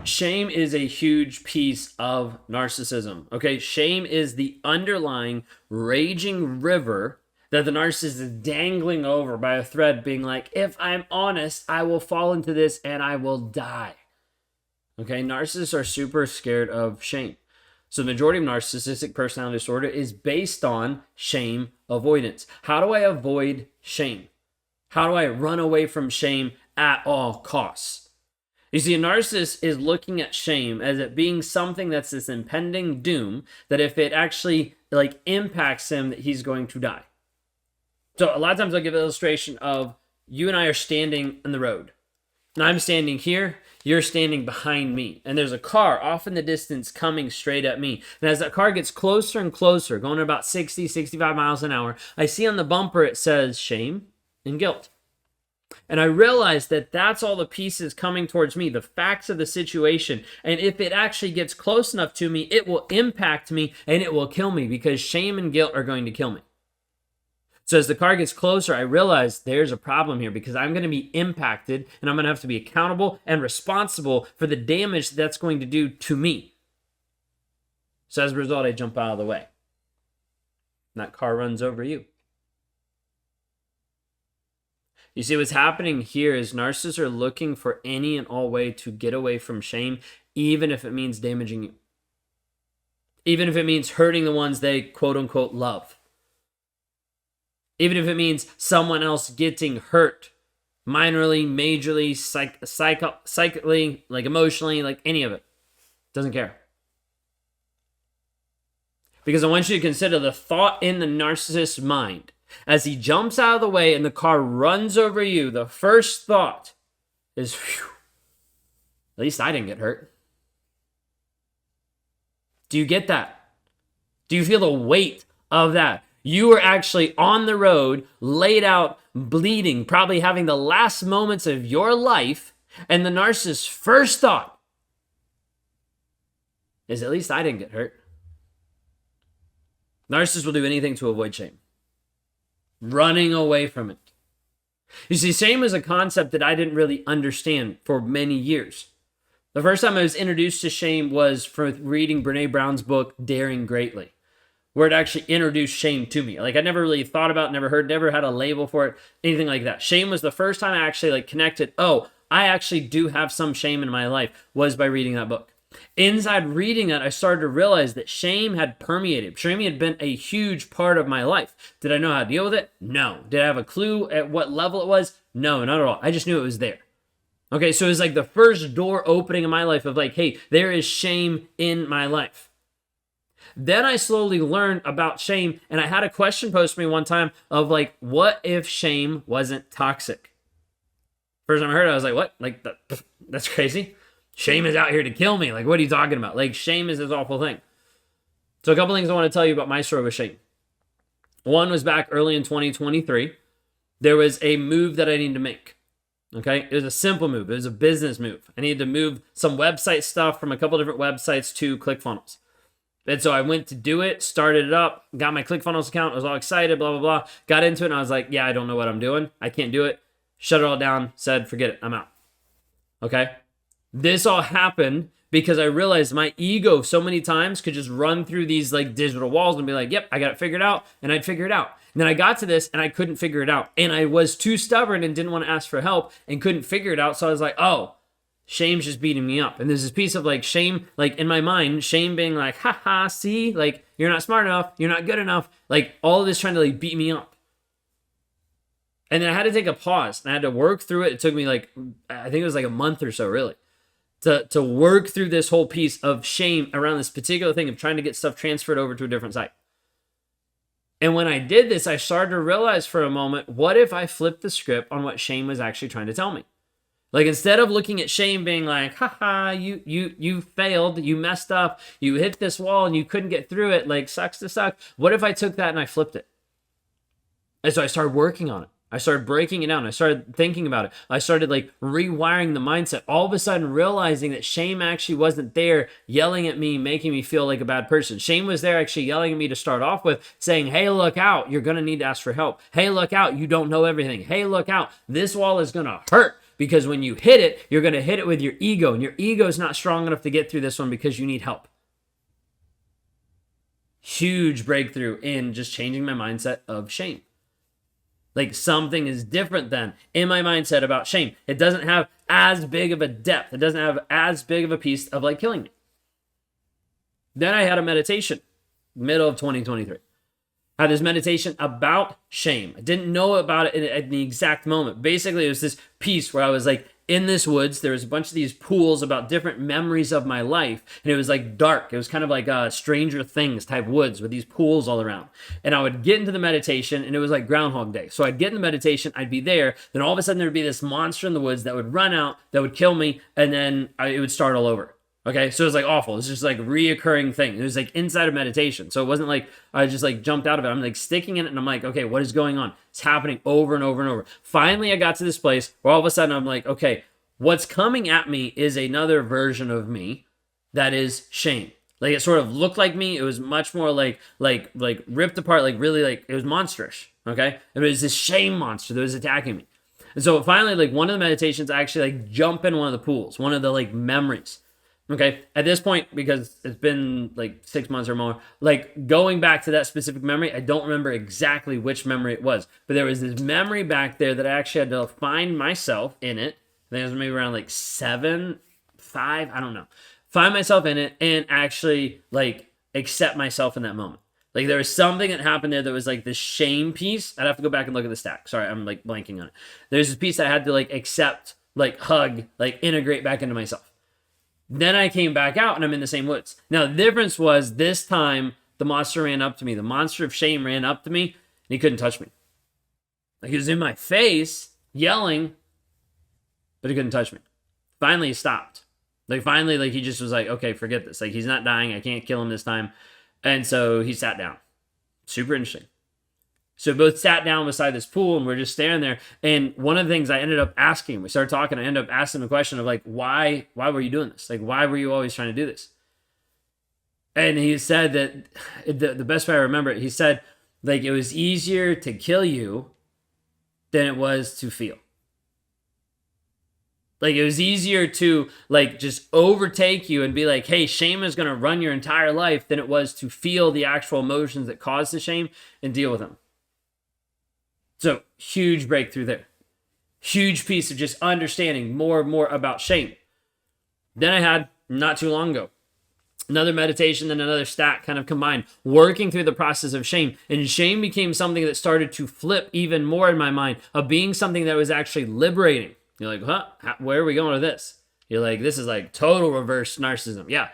Shame is a huge piece of narcissism. Okay. Shame is the underlying raging river that the narcissist is dangling over by a thread, being like, if I'm honest, I will fall into this and I will die. Okay. Narcissists are super scared of shame. So the majority of narcissistic personality disorder is based on shame avoidance. How do I avoid shame? How do I run away from shame at all costs? You see, a narcissist is looking at shame as it being something that's this impending doom, that if it actually impacts him, that he's going to die. So a lot of times I'll give an illustration of you and I are standing in the road. And I'm standing here, you're standing behind me. And there's a car off in the distance coming straight at me. And as that car gets closer and closer, going at about 60, 65 miles an hour, I see on the bumper it says shame and guilt. And I realize that that's all the pieces coming towards me, the facts of the situation. And if it actually gets close enough to me, it will impact me and it will kill me, because shame and guilt are going to kill me. So as the car gets closer, I realize there's a problem here, because I'm going to be impacted and I'm going to have to be accountable and responsible for the damage that's going to do to me. So as a result, I jump out of the way. And that car runs over you. You see, what's happening here is narcissists are looking for any and all way to get away from shame, even if it means damaging you. Even if it means hurting the ones they quote unquote love. Even if it means someone else getting hurt, minorly, majorly, psychically, emotionally, any of it. Doesn't care. Because I want you to consider the thought in the narcissist's mind. As he jumps out of the way and the car runs over you, the first thought is, phew, at least I didn't get hurt. Do you get that? Do you feel the weight of that? You were actually on the road, laid out, bleeding, probably having the last moments of your life, and the narcissist's first thought is, at least I didn't get hurt. Narcissists will do anything to avoid shame. Running away from it. You see, shame is a concept that I didn't really understand for many years. The first time I was introduced to shame was from reading Brene Brown's book, Daring Greatly, where it actually introduced shame to me. I never really thought about, never heard, never had a label for it, anything like that. Shame was the first time I actually connected, oh, I actually do have some shame in my life, was by reading that book. Inside reading that, I started to realize that shame had permeated. Shame had been a huge part of my life. Did I know how to deal with it? No. Did I have a clue at what level it was? No, not at all. I just knew it was there. Okay, so it was the first door opening in my life of hey, there is shame in my life. Then I slowly learned about shame, and I had a question posed to me one time of what if shame wasn't toxic? First time I heard it, I was like, what? That's crazy. Shame is out here to kill me. What are you talking about? Shame is this awful thing. So a couple things I want to tell you about my story with shame. One was back early in 2023. There was a move that I needed to make. Okay? It was a simple move. It was a business move. I needed to move some website stuff from a couple different websites to ClickFunnels. And so I went to do it, started it up, got my ClickFunnels account, I was all excited, blah, blah, blah. Got into it and I was like, yeah, I don't know what I'm doing. I can't do it. Shut it all down, said, forget it, I'm out. Okay? This all happened because I realized my ego so many times could just run through these digital walls and be like, yep, I got it figured out, and I'd figure it out. And then I got to this and I couldn't figure it out. And I was too stubborn and didn't want to ask for help and couldn't figure it out. So I was like, oh, shame's just beating me up. And there's this piece of shame, in my mind, shame being haha, see, you're not smart enough, you're not good enough, all of this trying to beat me up. And then I had to take a pause and I had to work through it. It took me I think it was a month or so, really, to work through this whole piece of shame around this particular thing of trying to get stuff transferred over to a different site. And when I did this, I started to realize for a moment, what if I flipped the script on what shame was actually trying to tell me? Instead of looking at shame being haha, you failed, you messed up, you hit this wall and you couldn't get through it, sucks to suck. What if I took that and I flipped it? And so I started working on it. I started breaking it down. I started thinking about it. I started rewiring the mindset. All of a sudden realizing that shame actually wasn't there yelling at me, making me feel like a bad person. Shame was there actually yelling at me to start off with, saying, hey, look out. You're going to need to ask for help. Hey, look out. You don't know everything. Hey, look out. This wall is going to hurt. because when you hit it, you're going to hit it with your ego, and your ego is not strong enough to get through this one because you need help. Huge breakthrough in just changing my mindset of shame. Like, something is different then in my mindset about shame. It doesn't have as big of a depth. It doesn't have as big of a piece of like killing me. Then I had a meditation, middle of 2023. I had this meditation about shame. I didn't know about it at the exact moment. Basically, it was this piece where I was like in this woods. There was a bunch of these pools about different memories of my life. And it was like dark. It was kind of like Stranger Things type woods with these pools all around. And I would get into the meditation, and it was like Groundhog Day. So I'd get in the meditation, I'd be there. Then all of a sudden there would be this monster in the woods that would run out, that would kill me. And then it would start all over. Okay, so it was like awful. It's just like reoccurring thing. It was like inside of meditation. So it wasn't like I just like jumped out of it. I'm like sticking in it, and I'm like, okay, what is going on? It's happening over and over and over. Finally, I got to this place where all of a sudden I'm like, okay, what's coming at me is another version of me that is shame. Like, it sort of looked like me. It was much more like ripped apart, like really like it was monsterish. Okay, it was this shame monster that was attacking me. And so finally, like one of the meditations, I actually like jump in one of the pools, one of the like memories. Okay, at this point, because it's been like 6 months or more, like going back to that specific memory, I don't remember exactly which memory it was, but there was this memory back there that I actually had to find myself in it. I think it was maybe around like 7, 5, I don't know. Find myself in it and actually like accept myself in that moment. Like there was something that happened there that was like this shame piece. I'd have to go back and look at the stack. Sorry, I'm like blanking on it. There's this piece that I had to like accept, like hug, like integrate back into myself. Then I came back out and I'm in the same woods. Now, the difference was this time the monster ran up to me. The monster of shame ran up to me and he couldn't touch me. Like, he was in my face yelling, but he couldn't touch me. Finally, he stopped. Like, finally, like he just was like, okay, forget this. Like, he's not dying. I can't kill him this time. And so he sat down. Super interesting. So we both sat down beside this pool and we're just staring there. And one of the things I ended up asking, we started talking, I ended up asking the question of like, why were you doing this? Like, why were you always trying to do this? And he said that the best way I remember it, he said like, it was easier to kill you than it was to feel. Like, it was easier to like just overtake you and be like, hey, shame is going to run your entire life than it was to feel the actual emotions that caused the shame and deal with them. So, huge breakthrough there. Huge piece of just understanding more and more about shame. Then I had, not too long ago, another meditation and another stack kind of combined, working through the process of shame. And shame became something that started to flip even more in my mind of being something that was actually liberating. You're like, where are we going with this? You're like, this is like total reverse narcissism. Yeah.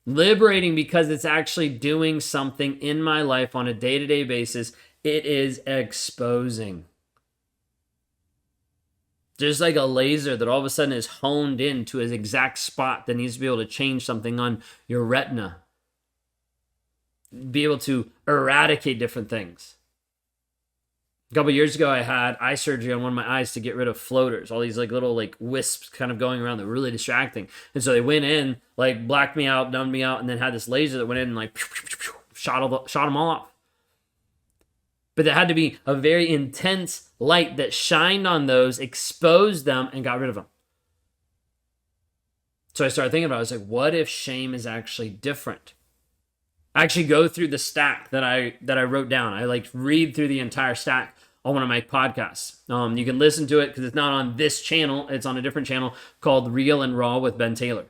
Liberating because it's actually doing something in my life on a day-to-day basis. It is exposing. Just like a laser that all of a sudden is honed into its exact spot that needs to be able to change something on your retina. Be able to eradicate different things. A couple years ago, I had eye surgery on one of my eyes to get rid of floaters. All these like little like wisps kind of going around that were really distracting. And so they went in, like blacked me out, numbed me out, and then had this laser that went in and like shot them all off. But there had to be a very intense light that shined on those, exposed them, and got rid of them. So I started thinking about it. I was like, what if shame is actually different? I actually go through the stack that I wrote down. I like read through the entire stack on one of my podcasts. You can listen to it because it's not on this channel. It's on a different channel called Real and Raw with Ben Taylor.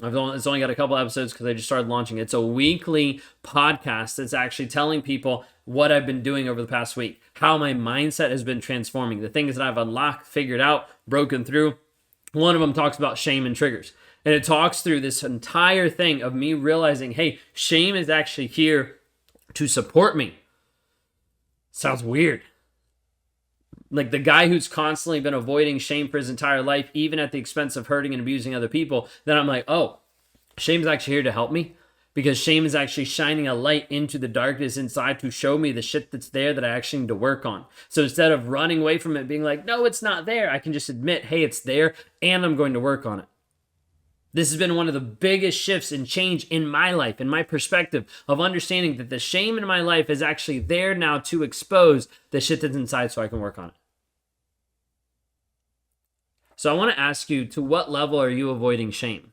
It's only got a couple episodes because I just started launching it. It's a weekly podcast that's actually telling people what I've been doing over the past week, how my mindset has been transforming, the things that I've unlocked, figured out, broken through. One of them talks about shame and triggers. And it talks through this entire thing of me realizing, hey, shame is actually here to support me. Sounds weird. Like the guy who's constantly been avoiding shame for his entire life, even at the expense of hurting and abusing other people, then I'm like, oh, shame's actually here to help me because shame is actually shining a light into the darkness inside to show me the shit that's there that I actually need to work on. So instead of running away from it, being like, no, it's not there, I can just admit, hey, it's there and I'm going to work on it. This has been one of the biggest shifts and change in my life, in my perspective of understanding that the shame in my life is actually there now to expose the shit that's inside so I can work on it. So I want to ask you, to what level are you avoiding shame?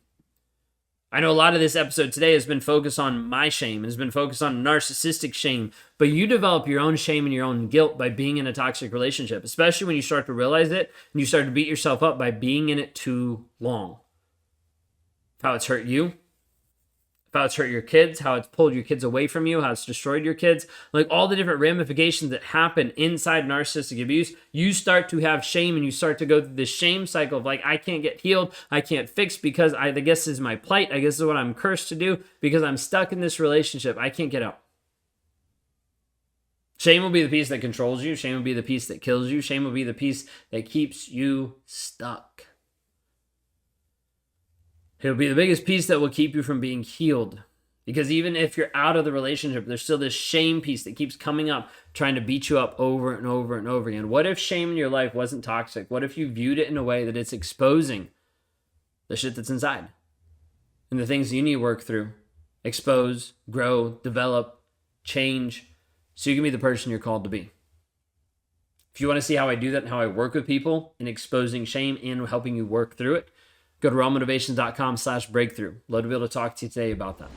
I know a lot of this episode today has been focused on my shame, has been focused on narcissistic shame, but you develop your own shame and your own guilt by being in a toxic relationship, especially when you start to realize it and you start to beat yourself up by being in it too long. How it's hurt you, how it's hurt your kids, how it's pulled your kids away from you, how it's destroyed your kids, like all the different ramifications that happen inside narcissistic abuse, you start to have shame and you start to go through this shame cycle of like, I can't get healed, I can't fix because I guess this is my plight, I guess this is what I'm cursed to do because I'm stuck in this relationship, I can't get out. Shame will be the piece that controls you, shame will be the piece that kills you, shame will be the piece that keeps you stuck. It'll be the biggest piece that will keep you from being healed. Because even if you're out of the relationship, there's still this shame piece that keeps coming up, trying to beat you up over and over and over again. What if shame in your life wasn't toxic? What if you viewed it in a way that it's exposing the shit that's inside and the things you need to work through, expose, grow, develop, change, so you can be the person you're called to be. If you want to see how I do that and how I work with people in exposing shame and helping you work through it, go to rawmotivations.com/breakthrough. Love to be able to talk to you today about that.